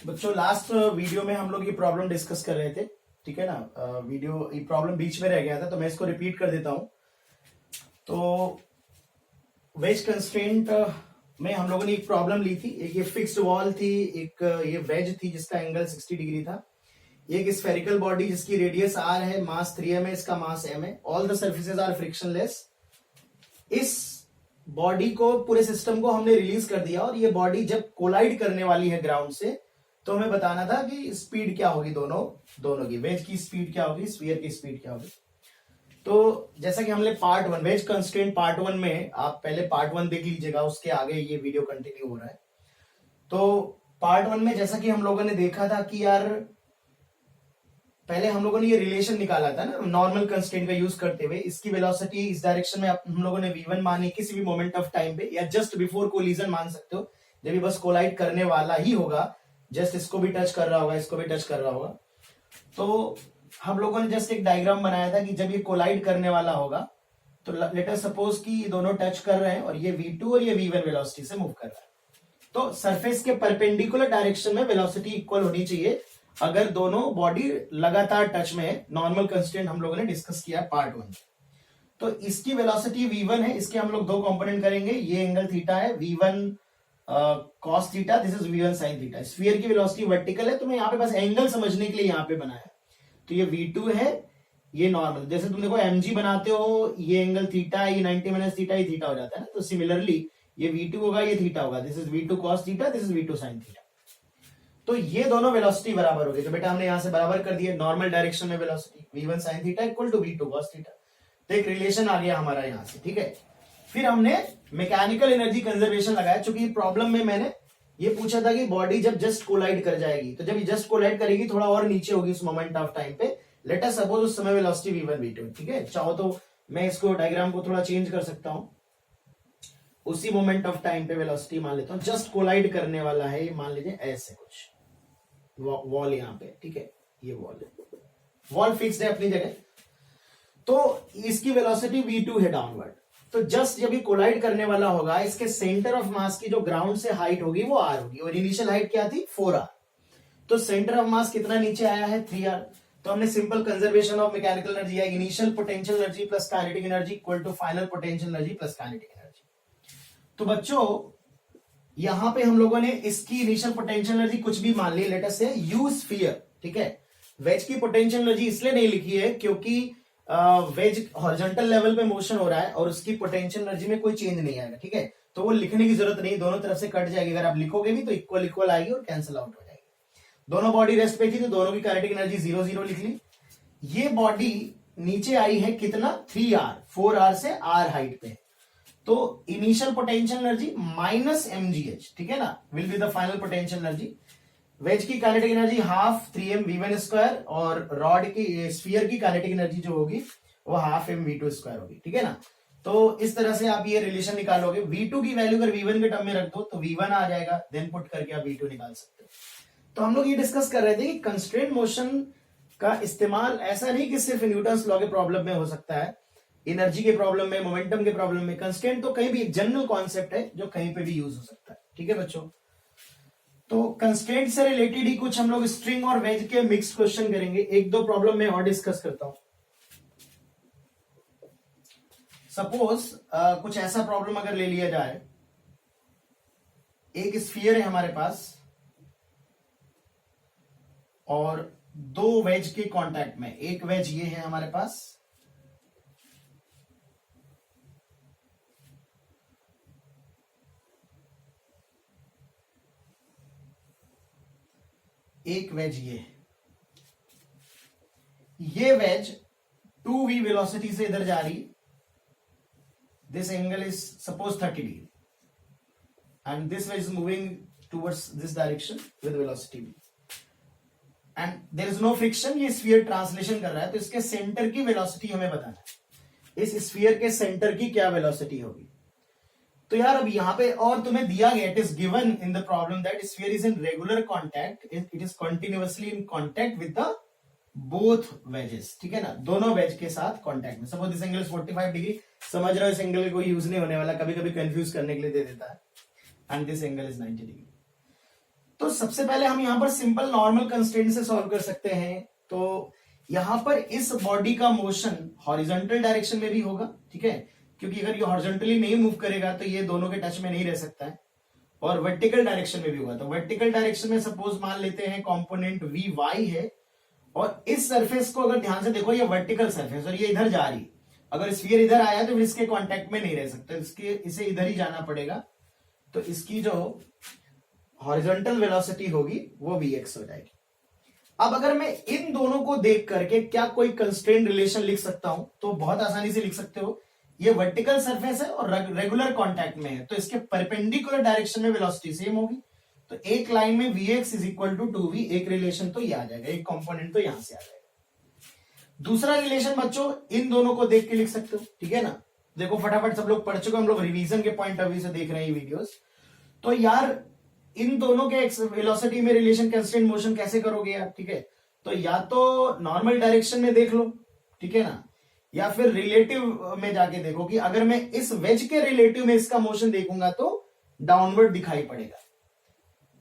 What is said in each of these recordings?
बच्चों last video में हम लोग ये प्रॉब्लम डिस्कस कर रहे थे, ठीक है ना। वीडियो ये प्रॉब्लम बीच में रह गया था तो मैं इसको रिपीट कर देता हूं। तो वेज कंस्ट्रेंट में हम लोगों ने एक प्रॉब्लम ली थी। एक ये फिक्स्ड वॉल थी, एक ये वेज थी जिसका एंगल 60 डिग्री था, एक स्फेरिकल बॉडी जिसकी रेडियस r है, मास 3m है, इसका मास m है। All the surfaces are frictionless. इस बॉडी को, पूरे सिस्टम को हमने रिलीज कर दिया और ये बॉडी जब कोलाइड करने वाली है ग्राउंड से तो हमें बताना था कि स्पीड क्या होगी दोनों की। वेज की स्पीड क्या होगी, स्फीयर की स्पीड क्या होगी। तो जैसा कि हमने पार्ट 1 वेज कंस्ट्रेंट पार्ट 1 में, आप पहले पार्ट 1 देख लीजिएगा, उसके आगे ये वीडियो कंटिन्यू हो रहा है। तो पार्ट 1 में जैसा कि हम लोगों ने देखा था कि यार पहले हम लोगों ने ये रिलेशन निकाला था ना नॉर्मल कंस्ट्रेंट का यूज करते हुए। इसकी वेलोसिटी इस डायरेक्शन में हम लोगों ने v1 मानी किसी भी मोमेंट ऑफ टाइम पे, या जस्ट बिफोर कोलिजन मान सकते हो, जब ये बस कोलाइड करने वाला ही होगा, जस्ट इसको भी टच कर रहा होगा, इसको भी टच कर रहा होगा। तो हम लोगों ने जस्ट एक डायग्राम बनाया था कि जब ये कोलाइड करने वाला होगा तो लेट अस सपोज कि ये दोनों टच कर रहे हैं और ये v2 और ये v1 वेलोसिटी से मूव कर रहा है। तो सरफेस के परपेंडिकुलर डायरेक्शन में वेलोसिटी इक्वल होनी चाहिए अगर दोनों बॉडी लगातार टच में है। नॉर्मल कंस्ट्रेंट हम लोगों ने डिस्कस किया पार्ट 1। तो इसकी वेलोसिटी v1 है, इसके हम लोग दो कंपोनेंट करेंगे। ये एंगल थीटा है, v1 cos theta, this is v1 sin theta. Sphere की वेलोसिटी वर्टिकल है, तो मैं यहाँ पे बस एंगल समझने के लिए यहाँ पे बनाया। तो ये v2 है, ये नॉर्मल, जैसे तुम देखो mg बनाते हो, ये एंगल थीटा, ये 90 माइनस थीटा, ये थीटा हो जाता है ना। तो सिमिलरली ये v2 होगा, ये थीटा होगा, this is v2 cos theta, this is v2 sin theta. तो ये दोनों वेलोसिटी बराबर होगी। तो बेटा हमने यहां से बराबर कर दिया, नॉर्मल डायरेक्शन में velocity v1 sin theta equal to v2 cos theta. तो एक रिलेशन आ गया हमारा यहां से, ठीक है। फिर हमने मैकेनिकल एनर्जी कंजर्वेशन लगाया, क्योंकि प्रॉब्लम में मैंने ये पूछा था कि बॉडी जब जस्ट कोलाइड कर जाएगी, तो जब ये जस्ट कोलाइड करेगी थोड़ा और नीचे होगी उस मोमेंट ऑफ टाइम पे, लेट अस सपोज उस समय वेलोसिटी v1 v2, ठीक है। चाहो तो मैं इसको डायग्राम को थोड़ा चेंज कर सकता हूं। उसी मोमेंट ऑफ टाइम पे वेलोसिटी मान लेता हूं, जस्ट कोलाइड करने वाला है, ये मान लीजिए ऐसे कुछ वॉल यहाँ पे, ठीक है। ये वॉल फिक्स्ड है अपनी जगह, तो इसकी वेलोसिटी v2 है डाउनवर्ड। तो जस्ट जब ये कोलाइड करने वाला होगा, इसके सेंटर ऑफ मास की जो ग्राउंड से हाइट होगी वो r होगी, और इनिशियल हाइट क्या थी 4r। तो सेंटर ऑफ मास कितना नीचे आया है 3r। तो हमने simple conservation of mechanical energy या initial potential energy plus kinetic energy equal to final potential energy plus kinetic energy. तो बच्चों यहां पे हम लोगों ने इसकी इनिशियल पोटेंशियल एनर्जी कुछ भी मान ली, लेट अस से u स्फीयर, ठीक है। वेज की पोटेंशियल एनर्जी इसलिए नहीं लिखी है क्योंकि वेज हॉरिजॉन्टल लेवल पे मोशन हो रहा है और उसकी पोटेंशियल एनर्जी में कोई चेंज नहीं आएगा, ठीक है। तो वो लिखने की जरूरत नहीं, दोनों तरफ से कट जाएगी। अगर आप लिखोगे भी तो इक्वल इक्वल आएगी और कैंसिल आउट हो जाएगी। दोनों बॉडी रेस्ट पे थी तो दोनों की काइनेटिक एनर्जी 0-0 लिख ली। ये बॉडी नीचे आई है कितना 3r, 4r से r हाइट पे, तो initial potential energy minus mgh, ठीक है ना, will be the final potential energy. Wedge की kinetic energy half 3m v1 square, और रॉड की स्फीयर की काइनेटिक एनर्जी जो होगी वो हाफ m v2 स्क्वायर होगी, ठीक है ना। तो इस तरह से आप ये रिलेशन निकालोगे। v2 की वैल्यू अगर v1 के टर्म में रख दो तो v1 आ जाएगा, देन पुट करके आप v2 निकाल सकते हो। तो हम लोग ये डिस्कस कर रहे थे कि कंस्ट्रेंट मोशन का इस्तेमाल ऐसा नहीं कि सिर्फ न्यूटन्स लॉ के प्रॉब्लम में हो सकता है, एनर्जी के प्रॉब्लम में, मोमेंटम के प्रॉब्लम में। कंस्ट्रेंट तो कहीं भी एक जनरल कॉन्सेप्ट है जो कहीं पे भी यूज हो सकता है, ठीक है बच्चों। तो कंस्ट्रेंट से रिलेटेड ही कुछ हम लोग स्ट्रिंग और वेज के मिक्स क्वेश्चन करेंगे। एक दो प्रॉब्लम मैं और डिस्कस करता हूं। सपोज कुछ ऐसा प्रॉब्लम अगर ले लिया जाए, एक स्फीयर है हमारे पास और दो वेज के कांटेक्ट में। एक वेज ये है हमारे पास, एक वेज ये वेज 2v वेलोसिटी से इधर जा रही। This angle is suppose 30 degree and this wedge is moving towards this direction with velocity v, and there is no friction. ये स्फीयर ट्रांसलेशन कर रहा है, तो इसके सेंटर की वेलोसिटी हमें बताना है। इस स्फीयर के सेंटर की क्या वेलोसिटी होगी। तो यार अब यहां पे और तुम्हें दिया गया, it is given in the problem that sphere is in regular contact, it is continuously in contact with the both wages, ठीक है ना, दोनों वेज के साथ कांटेक्ट में। Suppose this angle is 45 degree, समझ रहे हो इस एंगल को यूज नहीं होने वाला, कभी कभी कंफ्यूज करने के लिए दे देता है, and this angle is 90 degree. तो सबसे पहले हम यहां पर सिंपल नॉर्मल कंस्ट्रेंट से सॉल्व कर सकते हैं। तो यहां पर इस बॉडी का मोशन हॉरिजॉन्टल डायरेक्शन में भी होगा, ठीक है, क्योंकि अगर ये हॉरिजॉन्टली नहीं मूव करेगा तो ये दोनों के टच में नहीं रह सकता है, और वर्टिकल डायरेक्शन में भी होगा। तो वर्टिकल डायरेक्शन में सपोज मान लेते हैं कंपोनेंट वी वाई है, और इस सरफेस को अगर ध्यान से देखो, ये वर्टिकल सरफेस और ये इधर जा रही, अगर स्फीयर इधर आया तो इसके कांटेक्ट में नहीं रह सकता, इसे इधर ही जाना पड़ेगा। तो इसकी जो हॉरिजॉन्टल वेलोसिटी होगी वो vx हो जाएगी। अब अगर मैं इन दोनों को देख करके क्या कोई कंस्ट्रेंट रिलेशन लिख सकता हूं, तो बहुत आसानी से लिख सकते हो। ये वर्टिकल सरफेस है और रेगुलर कांटेक्ट में है, तो इसके परपेंडिकुलर डायरेक्शन में वेलोसिटी सेम होगी। तो एक लाइन में vx is equal to 2v, एक रिलेशन तो ये आ जाएगा, एक कंपोनेंट तो यहां से आ जाएगा। दूसरा रिलेशन बच्चों इन दोनों को देख के लिख सकते हो, ठीक है ना। देखो फटाफट, सब लोग पढ़ चुके, हम लोग रिवीजन के पॉइंट ऑफ व्यू से देख रहे हैं वीडियोस। तो यार इन दोनों के वेलोसिटी में रिलेशन कंस्ट्रेंट मोशन कैसे करोगे यार, ठीक है। तो या तो नॉर्मल डायरेक्शन में देख लो, ठीक है ना, या फिर रिलेटिव में जाके देखो कि अगर मैं इस वेज के रिलेटिव में इसका मोशन देखूंगा तो डाउनवर्ड दिखाई पड़ेगा।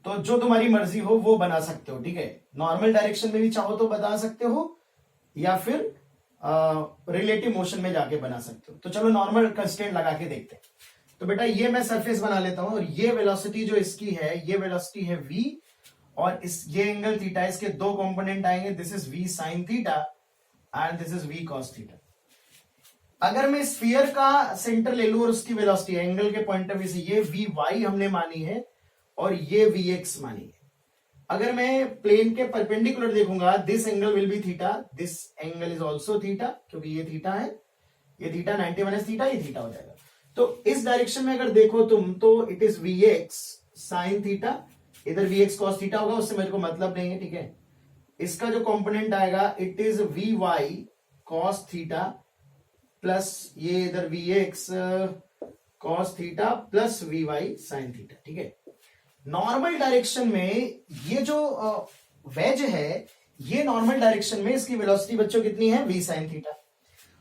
तो जो तुम्हारी मर्जी हो वो बना सकते हो, ठीक है। नॉर्मल डायरेक्शन में भी चाहो तो बता सकते हो, या फिर रिलेटिव मोशन में जाके बना सकते हो। तो चलो नॉर्मल कंस्ट्रेंट लगा के देखते हैं। तो बेटा ये मैं सरफेस बना लेता हूं, और ये वेलोसिटी जो इसकी है, ये वेलोसिटी है v, और इस ये एंगल थीटा, इसके दो कंपोनेंट आएंगे, this is v sin theta and this is v cos theta. अगर मैं स्फीयर का सेंटर ले लूं और उसकी वेलोसिटी एंगल के पॉइंट ऑफ व्यू से, ये vy हमने मानी है और ये vx मानी है। अगर मैं प्लेन के परपेंडिकुलर देखूंगा, this angle will be theta, this angle is also theta, क्योंकि ये थीटा है, ये थीटा 90 माइनस थीटा, ये थीटा हो जाएगा। तो इस डायरेक्शन में अगर देखो तुम, तो it is vx sin theta, इधर vx cos थीटा होगा, उससे मेरे को मतलब नहीं है, ठीक है। इसका जो कंपोनेंट आएगा it is vy cos theta plus ये इधर vx cos theta plus vy sin theta, ठीक है। नॉर्मल डायरेक्शन में ये जो वेज है, ये नॉर्मल डायरेक्शन में इसकी वेलोसिटी बच्चों कितनी है, v sin थीटा,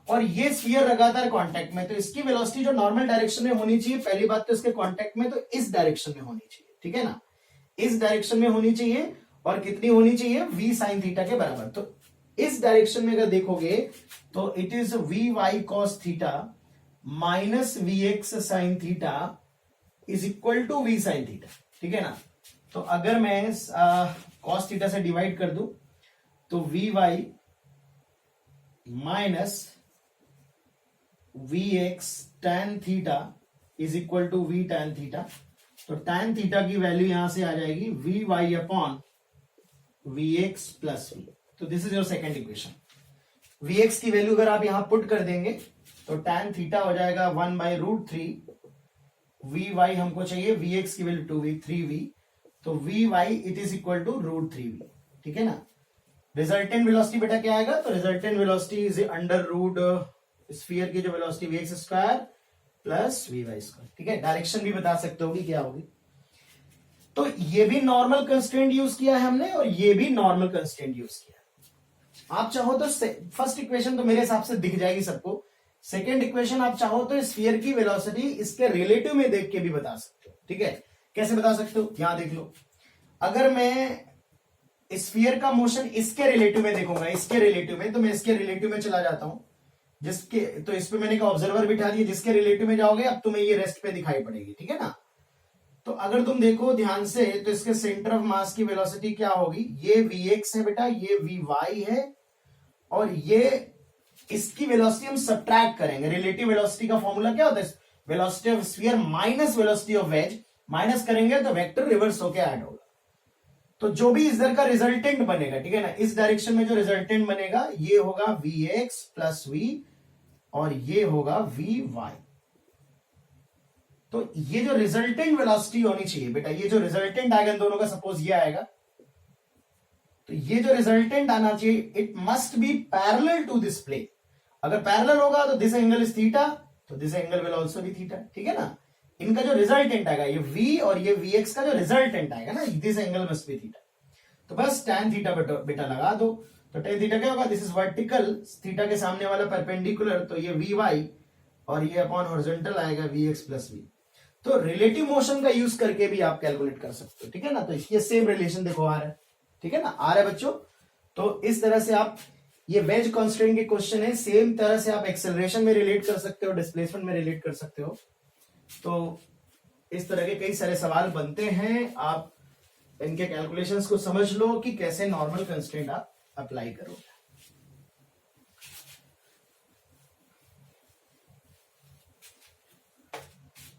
और ये स्फीयर लगातार कांटेक्ट में, तो इसकी वेलोसिटी जो नॉर्मल डायरेक्शन में होनी चाहिए, पहली बात तो इसके कांटेक्ट में तो इस डायरेक्शन में होनी चाहिए, ठीक है ना, इस डायरेक्शन में होनी चाहिए, और कितनी होनी चाहिए, v sin थीटा के बराबर। तो इस डायरेक्शन में अगर देखोगे तो it is vy cos theta minus vx sin theta is equal to v sin theta, ठीक है ना। तो अगर मैं cos थीटा से डिवाइड कर दूं तो vy minus vx tan theta is equal to v tan theta. तो tan थीटा की वैल्यू यहां से आ जाएगी vy upon vx plus v। तो this is your second equation. vx की वैल्यू अगर आप यहां पुट कर देंगे तो tan थीटा हो जाएगा 1/√3, vy हमको चाहिए, vx की वैल्यू 2v 3v, तो vy it is equal to √3v, ठीक है ना। रिजल्टेंट वेलोसिटी बेटा क्या आएगा, तो resultant velocity is under root sphere की जो velocity vx square plus vy square, ठीक है। डायरेक्शन भी बता सकते हो कि क्या होगी। तो ये भी नॉर्मल कंस्ट्रेंट यूज किया है हमने, और ये भी नॉर्मल कंस्ट्रेंट यूज किया है। आप चाहो तो फर्स्ट इक्वेशन तो मेरे हिसाब से दिख जाएगी सबको, सेकेंड इक्वेशन आप चाहो तो स्फीयर की वेलोसिटी इसके रिलेटिव में देख के भी बता सकते हो, ठीक है। कैसे बता सकते हो, यहां देख लो, अगर मैं स्फीयर का मोशन इसके रिलेटिव में देखूंगा, इसके रिलेटिव में, तो मैं इसके रिलेटिव में चला जाता हूं, जिसके, तो इस पे मैंने कहा ऑब्जर्वर बिठा दिया, जिसके रिलेटिव में जाओगे अब तुम्हें ये रेस्ट पे दिखाई पड़ेगी, ठीक है ना। तो अगर तुम देखो ध्यान से, तो इसके सेंटर ऑफ मास की वेलोसिटी क्या होगी, ये vx है बेटा, ये vy है, और ये इसकी वेलोसिटी हम सब्ट्रैक्ट करेंगे। रिलेटिव वेलोसिटी का फॉर्मूला क्या होता है, velocity of sphere minus velocity of veg, minus करेंगे तो वेक्टर रिवर्स होकर ऐड होगा। तो जो भी इधर का रिजल्टेंट बनेगा, ठीक है ना, इस डायरेक्शन में जो रिजल्टेंट बनेगा ये होगा vx प्लस v, और ये होगा vy। तो ये जो रिजल्टेंट वेलोसिटी होनी चाहिए बेटा, ये जो रिजल्टेंट आएगा इन दोनों का, सपोज ये आएगा, तो ये जो रिजल्टेंट आना चाहिए it must be parallel to this plane. अगर पैरेलल होगा तो दिस एंगल इज थीटा, तो this angle will also be theta, ठीक है ना। इनका जो रिजल्टेंट आएगा, ये v और ये vx का जो रिजल्टेंट आएगा ना, this angle must be theta. तो बस tan थीटा बेटा लगा दो, तो tan थीटा क्या होगा, दिस इज वर्टिकल, थीटा के सामने वाला परपेंडिकुलर, तो ये vy, और ये अपॉन हॉरिजॉन्टल आएगा vx प्लस v। तो रिलेटिव मोशन का यूज करके भी आप कैलकुलेट कर सकते हो, ठीक है ना। तो ये सेम रिलेशन देखो आ रहा है, ठीक है ना, आ रहा है बच्चों। तो इस तरह से आप, ये वेज कॉन्स्ट्रेंट के क्वेश्चन है, सेम तरह से आप एक्सेलरेशन में रिलेट कर सकते हो, डिस्प्लेसमेंट में रिलेट कर सकते हो। तो इस तरह के कई सारे सवाल बनते हैं, आप इनके कैलकुलेशंस को समझ लो कि कैसे नॉर्मल कंस्ट्रेंट आप अप्लाई करोगे।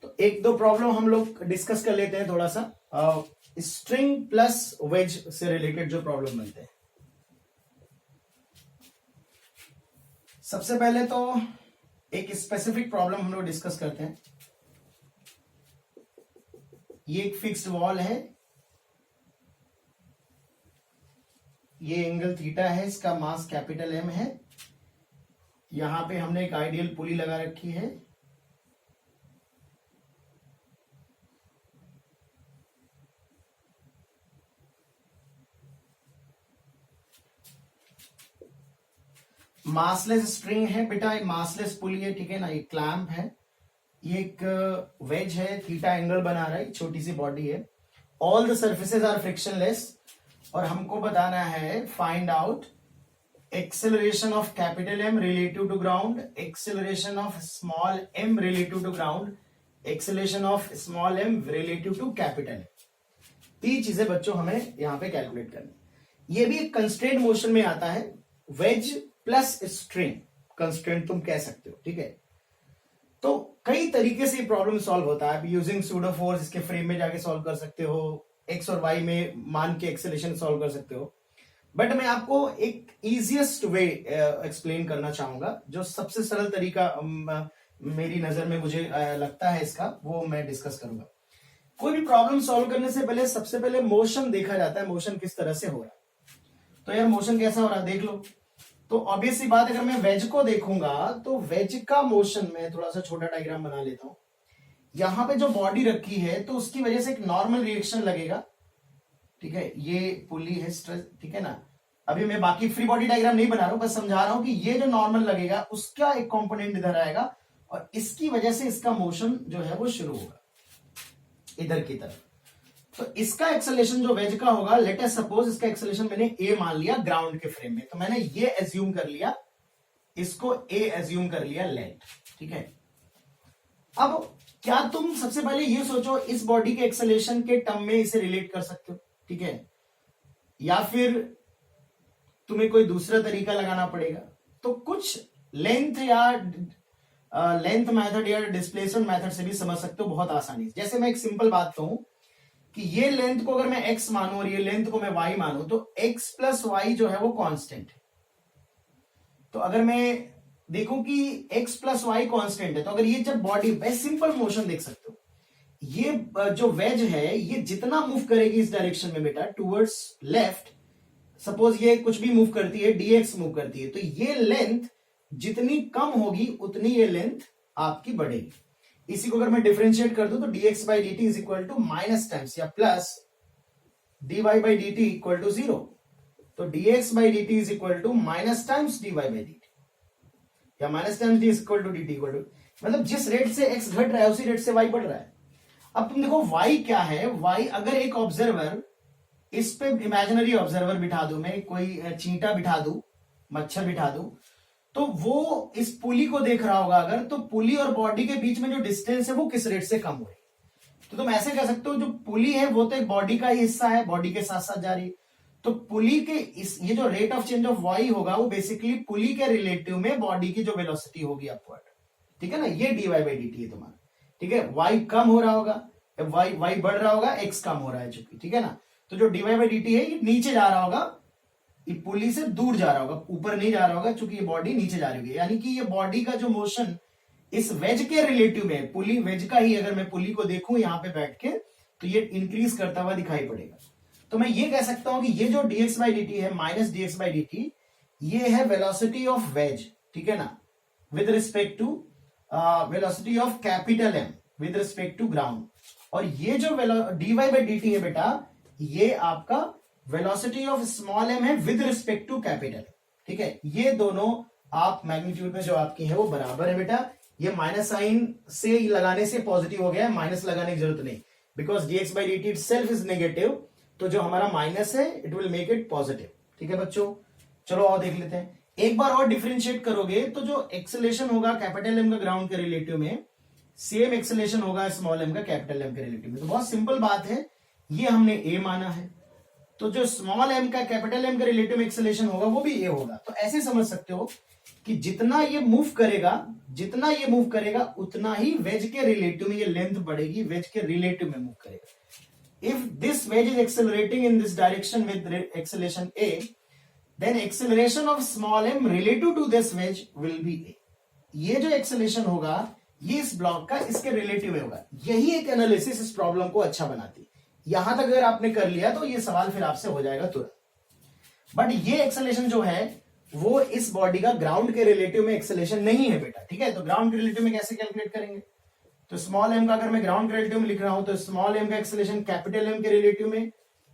तो एक दो प्रॉब्लम हम लोग डिस्कस कर लेते हैं थोड़ा सा, स्ट्रिंग प्लस वेज से रिलेटेड जो प्रॉब्लम बनते हैं। सबसे पहले तो एक स्पेसिफिक प्रॉब्लम हम लोग डिस्कस करते हैं। ये एक फिक्स्ड वॉल है, ये एंगल थीटा है, इसका मास कैपिटल एम है, यहां पे हमने एक आइडियल पुली लगा रखी है, मासलेस स्ट्रिंग है बेटा, ये मासलेस पुली है, ठीक है ना, ये क्लैंप है, ये एक वेज है, थीटा एंगल बना रहा है, छोटी सी बॉडी है, all the surfaces are frictionless, और हमको बताना है find out acceleration of capital M relative to ground, acceleration of small M relative to ground, acceleration of small M relative to capital M. तीन चीजें बच्चों हमें यहां पे कैलकुलेट करनी। ये भी एक कंस्ट्रेंट मोशन में आता है, वेज प्लस स्ट्रिंग कंस्ट्रेंट तुम कह सकते हो, ठीक है। तो कई तरीके से प्रॉब्लम सॉल्व होता है, यूजिंग सूडो फोर्स, इसके फ्रेम में जाके सॉल्व कर सकते हो, एक्स और वाई में मान के एक्सेलरेशन सॉल्व कर सकते हो, बट मैं आपको एक इजीएस्ट वे एक्सप्लेन करना चाहूंगा, जो सबसे सरल तरीका मेरी नजर में मुझे लगता है इसका, वो मैं डिस्कस करूंगा। कोई भी प्रॉब्लम सॉल्व करने से पहले सबसे पहले मोशन देखा जाता है, मोशन किस तरह से हो रहा है। तो यार मोशन कैसा हो रहा है देख लो। तो ऑब्वियस सी बात, अगर मैं वेज को देखूंगा तो वेज का मोशन, में थोड़ा सा छोटा डायग्राम बना लेता हूं, यहां पे जो बॉडी रखी है तो उसकी वजह से एक नॉर्मल रिएक्शन लगेगा, ठीक है, ये पुली है, स्ट्रेस, ठीक है ना। अभी मैं बाकी फ्री बॉडी डायग्राम नहीं बना रहा हूं, बस समझा रहा हूं कि ये जो नॉर्मल लगेगा उसका एक कंपोनेंट इधर आएगा, और इसकी वजह से इसका मोशन जो है वो शुरू होगा इधर की तरफ। तो इसका एक्सेलरेशन जो वेज का होगा, लेट अस सपोज इसका एक्सेलरेशन मैंने ए मान लिया ग्राउंड के फ्रेम में, तो मैंने ये एज्यूम कर लिया, इसको ए एज्यूम कर लिया लेंथ, ठीक है। अब क्या तुम सबसे पहले ये सोचो, इस बॉडी के एक्सेलरेशन के टर्म में इसे रिलेट कर सकते हो, ठीक है, या फिर तुम्हें कोई दूसरा तरीका लगाना पड़ेगा। तो कुछ लेंथ या लेंथ मेथड या डिस्प्लेसमेंट मेथड से भी समझ सकते हो बहुत आसानी से। जैसे मैं एक सिंपल बात कहूं कि ये लेंथ को अगर मैं x मानूं और ये लेंथ को मैं y मानूं, तो x प्लस वाई जो है वो कांस्टेंट है। तो अगर मैं देखूं कि x प्लस वाई कांस्टेंट है, तो अगर ये जब बॉडी, बेस्ट सिंपल मोशन देख सकते हो, ये जो वेज है ये जितना मूव करेगी इस डायरेक्शन में बेटा टूवर्ड्स लेफ्ट, सपोज ये कुछ भी मूव करती है, dx मूव करती है, तो ये लेंथ जितनी कम होगी उतनी ये लेंथ आपकी बढ़ेगी। इसी को अगर मैं डिफरेंशिएट कर दूं तो dx by D t is equal to minus times या plus dy by D t equal to 0। तो dx by D t is equal to minus times dy by D t, या minus times d equal to d t equal to, मतलब जिस rate से x घट रहा है उसी rate से y बढ़ रहा है। अब तुम देखो y क्या है, y अगर एक ऑब्जर्वर, इस पे इमेजिनरी ऑब्जर्वर बिठा दूं मैं, कोई चींटा बिठा दूं, मच्छर बिठा दूं, तो वो इस पुली को देख रहा होगा अगर, तो पुली और बॉडी के बीच में जो डिस्टेंस है वो किस रेट से कम हो रही है। तो तुम ऐसे कह सकते हो जो पुली है वो तो एक बॉडी का ही हिस्सा है, बॉडी के साथ साथ जा रही है, तो पुली के ये जो rate of change of Y होगा वो बेसिकली पुली के रिलेटिव में बॉडी की जो वेलोसिटी होगी अपवर्ड, ठीक है ना। ये dy बाई डी टी है तुम्हारा, ठीक है। y कम हो रहा होगा, y बढ़ रहा होगा, x कम हो रहा है चूंकि, ठीक है ना। तो जो dy बाई डी टी है ये नीचे जा रहा होगा, ये पुली से दूर जा रहा होगा, ऊपर नहीं जा रहा होगा, क्योंकि ये बॉडी नीचे जा रही होगी, यानी कि ये बॉडी का जो मोशन इस वेज के रिलेटिव में, पुली वेज का ही अगर मैं पुली को देखूं यहां पे बैठ के, तो ये इंक्रीज करता हुआ दिखाई पड़ेगा। तो मैं ये कह सकता हूं कि ये जो dx बाई डी टी है minus dx by D T, ये है वेलोसिटी ऑफ वेज, ठीक है ना, with respect to velocity of capital M with respect to ground, और ये जो dy बाई डी टी है बेटा, ये आपका वेलोसिटी ऑफ स्मॉल एम है विद रिस्पेक्ट टू कैपिटल, ठीक है। ये दोनों आप मैग्नीट्यूड में जो आपकी है वो बराबर है बेटा, ये माइनस साइन से लगाने से पॉजिटिव हो गया है, माइनस लगाने की जरूरत नहीं, because dx by dt it self is negative, तो जो हमारा माइनस है it will make it positive. ठीक है बच्चों, चलो और देख लेते हैं। एक बार और डिफरेंशिएट करोगे तो जो एक्सेलेरेशन होगा कैपिटल एम का ग्राउंड के रिलेटिव में, सेम एक्सेलेरेशन होगा स्मॉल एम का कैपिटल एम के रिलेटिव में। तो बहुत सिंपल बात है, ये हमने ए माना है, तो जो स्मॉल एम का कैपिटल एम के रिलेटिव में एक्सेलेरेशन होगा वो भी ए होगा। तो ऐसे समझ सकते हो कि जितना ये मूव करेगा उतना ही वेज के रिलेटिव में ये लेंथ बढ़ेगी, वेज के रिलेटिव में मूव करेगा। If this wedge is accelerating in this direction with acceleration A, then acceleration of small m relative to this wedge will be a। ये जो एक्सेलरेशन होगा ये इस ब्लॉक का इसके रिलेटिव में होगा। यही एक एनालिसिस इस प्रॉब्लम को अच्छा बनाती है। यहां तक अगर आपने कर लिया तो ये सवाल फिर आपसे हो जाएगा तुरंत। बट ये एक्सेलरेशन जो है वो इस बॉडी का ग्राउंड के रिलेटिव में एक्सेलरेशन नहीं है बेटा। ठीक है, तो ग्राउंड के रिलेटिव में कैसे कैलकुलेट करेंगे? तो स्मॉल एम का अगर मैं ग्राउंड के रिलेटिव में लिख रहा हूं तो स्मॉल एम का एक्सेलरेशन कैपिटल एम के रिलेटिव में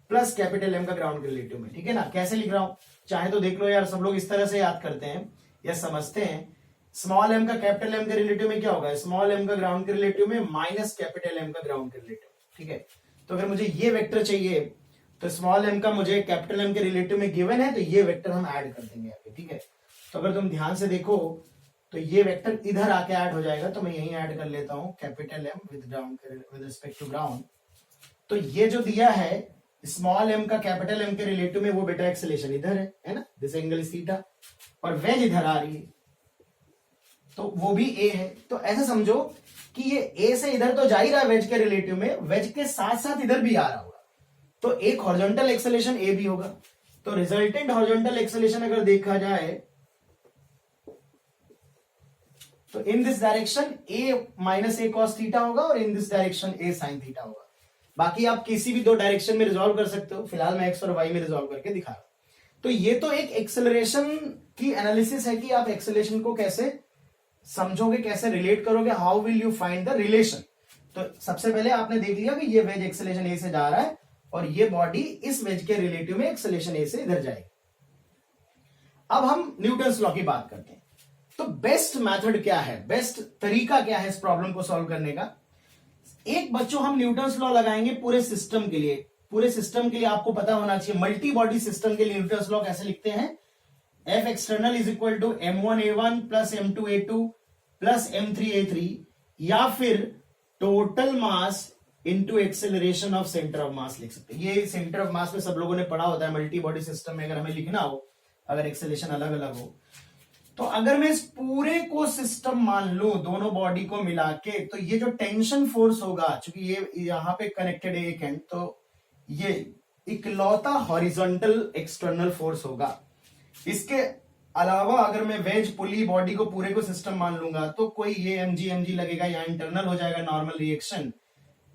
प्लस कैपिटल एम का ग्राउंड के रिलेटिव में। ठीक है ना, कैसे लिख रहा हूं चाहे तो देख लो यार, सब लोग इस तरह से याद करते हैं या समझते हैं। स्मॉल एम का कैपिटल एम के रिलेटिव में क्या होगा? स्मॉल एम का ग्राउंड के रिलेटिव में माइनस कैपिटल एम का ग्राउंड के रिलेटिव। ठीक है, तो अगर मुझे ये वेक्टर चाहिए तो स्मॉल एम का मुझे कैपिटल एम के रिलेटिव में गिवन है, तो ये वेक्टर हम ऐड कर देंगे यहाँ पे। ठीक है, तो अगर तुम ध्यान से देखो तो ये वेक्टर इधर आके ऐड हो जाएगा, तो मैं यही ऐड कर लेता हूं capital M with ground with respect to ground. तो ये जो दिया है स्मॉल एम का कैपिटल एम के रिलेटिव में, वो बेटा एक्सेलरेशन इधर है ना, दिस एंगल इज थीटा, और वेज इधर आ रही है तो वो भी ए है। तो ऐसे समझो कि ये ए से इधर तो जा ही रहा है वेज के रिलेटिव में, वेज के साथ साथ इधर भी आ रहा होगा, तो एक हॉरिजॉन्टल एक्सेलरेशन ए भी होगा। तो रिजल्टेंट हॉरिजॉन्टल एक्सेलरेशन अगर देखा जाए तो इन this direction A minus A cos theta होगा और इन this direction A sine theta होगा। बाकी आप किसी भी दो डायरेक्शन में रिजॉल्व कर सकते हो, फिलहाल मैं एक्स और वाई में रिजॉल्व करके दिखा रहा हूं। तो ये तो एक एक्सेलरेशन की एनालिसिस है कि आप एक्सेलरेशन को कैसे समझोगे, कैसे रिलेट करोगे, how will you find the relation. तो सबसे पहले आपने देख लिया कि ये वेज एक्सेलरेशन ए से जा रहा है और ये बॉडी इस वेज के रिलेटिव में एक्सेलरेशन ए से इधर जाएगी। अब हम न्यूटन्स लॉ की बात करते हैं। तो बेस्ट मेथड क्या है, बेस्ट तरीका क्या है इस प्रॉब्लम को सॉल्व करने का? एक बच्चों हम न्यूटन्स लॉ लगाएंगे पूरे सिस्टम के लिए। पूरे सिस्टम के लिए आपको पता होना चाहिए, मल्टी बॉडी सिस्टम के लिए न्यूटन्स लॉ कैसे लिखते हैं? F external is equal to m1a1 plus m2a2 plus m3a3, या फिर total mass into acceleration of centre of mass लिख सकते हैं। ये सेंटर ऑफ मास में सब लोगों ने पढ़ा होता है मल्टी बॉडी सिस्टम में, अगर हमें लिखना हो, अगर एक्सेलरेशन अलग अलग हो। तो अगर मैं इस पूरे को सिस्टम मान लूं, दोनों बॉडी को मिला के, तो ये जो टेंशन फोर्स होगा, चूंकि ये यहां पे कनेक्टेड है एक एंड, तो ये इकलौता हॉरिजॉन्टल एक्सटर्नल फोर्स होगा। इसके अलावा अगर मैं वेज पुली बॉडी को पूरे को सिस्टम मान लूंगा तो कोई ये एमजी लगेगा, या इंटरनल हो जाएगा नॉर्मल रिएक्शन,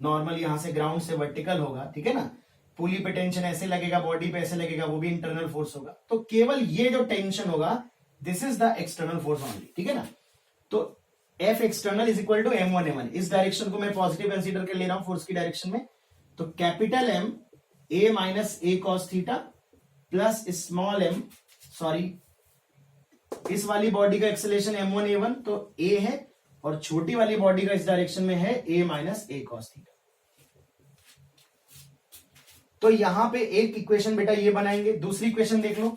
नॉर्मल यहां से ग्राउंड से वर्टिकल होगा। ठीक है ना, पुली पे टेंशन ऐसे लगेगा, बॉडी पे ऐसे लगेगा, वो भी इंटरनल फोर्स होगा। तो केवल ये जो टेंशन होगा, this is the external force only. ठीक है ना, तो F external is equal to m1a1, इस डायरेक्शन को मैं पॉजिटिव कंसीडर कर ले रहा हूं फोर्स की डायरेक्शन में। तो capital M A minus A cos theta plus small M, sorry इस वाली बॉडी का एक्सेलरेशन m1a1 तो a है, और छोटी वाली बॉडी का इस डायरेक्शन में है a minus A cos theta. तो यहां पे एक इक्वेशन बेटा ये बनाएंगे। दूसरी इक्वेशन देख लो,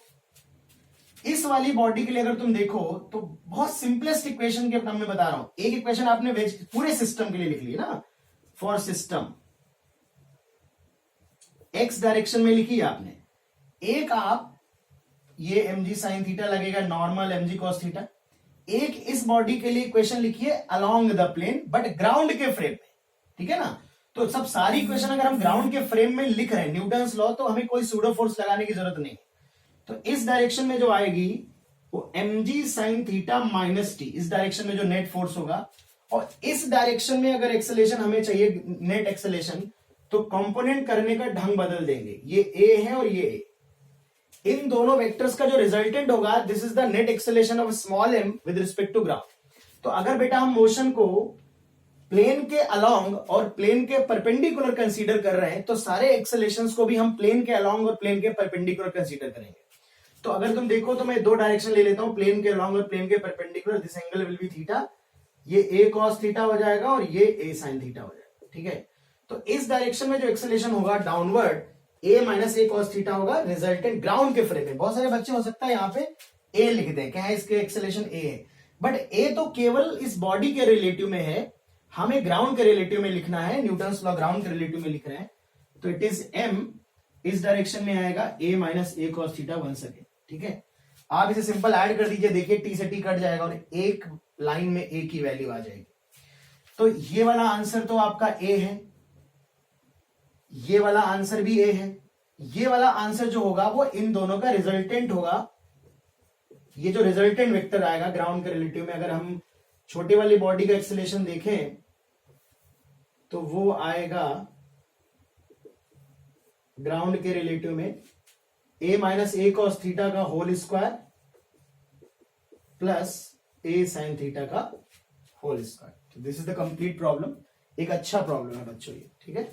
इस वाली बॉडी के लिए अगर तुम देखो तो बहुत सिंपलेस्ट इक्वेशन के अपना मैं बता रहा हूं। एक इक्वेशन आपने पूरे सिस्टम के लिए लिख ली ना, फॉर सिस्टम एक्स डायरेक्शन में लिखी है आपने। एक आप ये mg साइन थीटा लगेगा, नॉर्मल mg कॉस थीटा। एक इस बॉडी के लिए इक्वेशन लिखिए along the plane but ground के फ्रेम में। ठीक है ना, तो सब सारी इक्वेशन अगर हम ग्राउंड के फ्रेम में लिख रहे हैं न्यूटन्स लॉ, तो हमें कोई सूडो फोर्स लगाने की जरूरत नहीं। तो इस डायरेक्शन में जो आएगी वो mg sine theta minus T, इस डायरेक्शन में जो नेट फोर्स होगा। और इस डायरेक्शन में अगर एक्सेलरेशन हमें चाहिए, नेट एक्सेलरेशन, तो कंपोनेंट करने का ढंग बदल देंगे। ये a है और ये a, इन दोनों वेक्टर्स का जो रिजल्टेंट होगा, this is the net acceleration of small m with respect to ground. तो अगर बेटा हम मोशन को प्लेन के अलोंग और प्लेन के परपेंडिकुलर कंसीडर कर रहे हैं, तो सारे एक्सेलरेशंस को भी हम प्लेन के अलोंग और प्लेन के परपेंडिकुलर कंसीडर करेंगे। तो अगर तुम देखो तो मैं दो डायरेक्शन ले लेता हूं, प्लेन के अलोंग और प्लेन के perpendicular. This angle will be theta ये ए कॉस थीटा हो जाएगा और ये ए साइन थीटा हो जाएगा, ठीक है। तो इस डायरेक्शन में जो एक्सेलेरेशन होगा downward, A minus A cos theta होगा, रिजल्टेंट ग्राउंड के फ्रेम में। बहुत सारे बच्चे हो सकता है यहाँ पे ए लिख दें, क्या है इसके एक्सेलेरेशन ए है, बट ए तो केवल इस बॉडी के रिलेटिव में है, हमें ग्राउंड के रिलेटिव में लिखना है, न्यूटन्स लॉ ग्राउंड के रिलेटिव में लिख रहे हैं, तो इट इज एम, इस डायरेक्शन में आएगा ए minus A cos theta once again, ठीक है। आप इसे सिंपल ऐड कर दीजिए, देखिए टी से टी कट जाएगा और एक लाइन में ए की वैल्यू आ जाएगी। तो ये वाला आंसर तो आपका ए है, ये वाला आंसर भी ए है, ये वाला आंसर जो होगा वो इन दोनों का रिजल्टेंट होगा। ये जो रिजल्टेंट वेक्टर आएगा ग्राउंड के रिलेटिव में, अगर हम छोटी वाली बॉडी का एक्सेलेरेशन देखें तो वो आएगा ग्राउंड के रिलेटिव में A minus A cos theta का whole square plus A sine theta का whole square. This is the complete problem. एक अच्छा प्रॉब्लम है बच्चों ये, ठीक है।